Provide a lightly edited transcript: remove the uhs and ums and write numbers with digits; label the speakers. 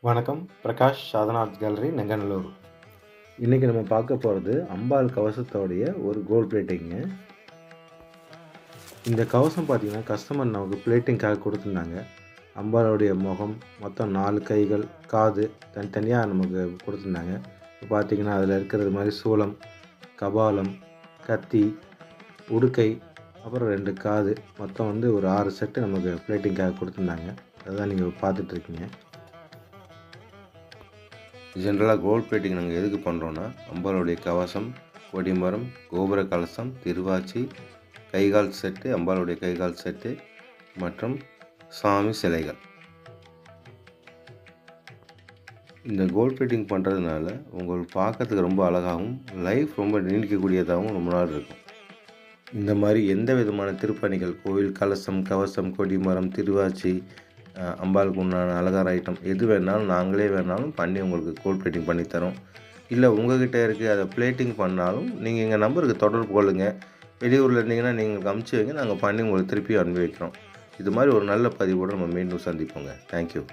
Speaker 1: வணக்கம். பிரகாஷ் சாதனாத் கேலரி, நெங்கநல்லூர். இன்றைக்கி நம்ம பார்க்க போகிறது அம்பாள் கவசத்தோடைய ஒரு கோல்ட் பிளேட்டிங்கு. இந்த கவசம் பார்த்திங்கன்னா கஸ்டமர் நமக்கு பிளேட்டிங்காக கொடுத்துருந்தாங்க. அம்பாளுடைய முகம், மொத்தம் 4 கைகள், காது தனித்தனியாக நமக்கு கொடுத்துருந்தாங்க. இப்போ பார்த்திங்கன்னா அதில் இருக்கிறது மாதிரி சூலம், கபாலம், கத்தி, உடுக்கை, அப்புறம் 2 காது, மொத்தம் ஒரு 6 செட்டு நமக்கு பிளேட்டிங்காக கொடுத்துருந்தாங்க. அதுதான் நீங்கள் பார்த்துட்ருக்கீங்க.
Speaker 2: ஜென்ரலாக கோல்ட் பிளேட்டிங் நாங்கள் எதுக்கு பண்ணுறோன்னா, அம்பாளுடைய கவசம், கொடிமரம், கோபுர கலசம், திருவாச்சி, கைகால் செட்டு, அம்பாளுடைய கைகால் செட்டு மற்றும் சாமி சிலைகள். இந்த கோல்ட் பிளேட்டிங் பண்ணுறதுனால உங்களுக்கு பார்க்கறதுக்கு ரொம்ப அழகாகவும், லைஃப் ரொம்ப நீடிக்கக்கூடியதாகவும் ரொம்ப நாள் இருக்கும். இந்த மாதிரி எந்த விதமான திருப்பணிகள், கோவில் கலசம், கவசம், கொடிமரம், திருவாச்சி, அம்பாளுக்கு உண்டான அலங்கார ஐட்டம் எது வேணாலும் நாங்களே வேணாலும் பண்ணி உங்களுக்கு கோல்ட் பிளேட்டிங் பண்ணித்தரோம். இல்லை உங்கள்கிட்ட இருக்குது அதை பிளேட்டிங் பண்ணாலும் நீங்கள் எங்கள் நம்பருக்கு தொடர்பு கொள்ளுங்கள். வெளியூரில் இருந்தீங்கன்னா நீங்கள் அமுச்சு வைங்க, நாங்கள் பண்ணி உங்களுக்கு திருப்பி அனுப்பி வைக்கிறோம். இது மாதிரி ஒரு நல்ல பதிவோடு நம்ம மீண்டும் சந்திப்போங்க. தேங்க்யூ.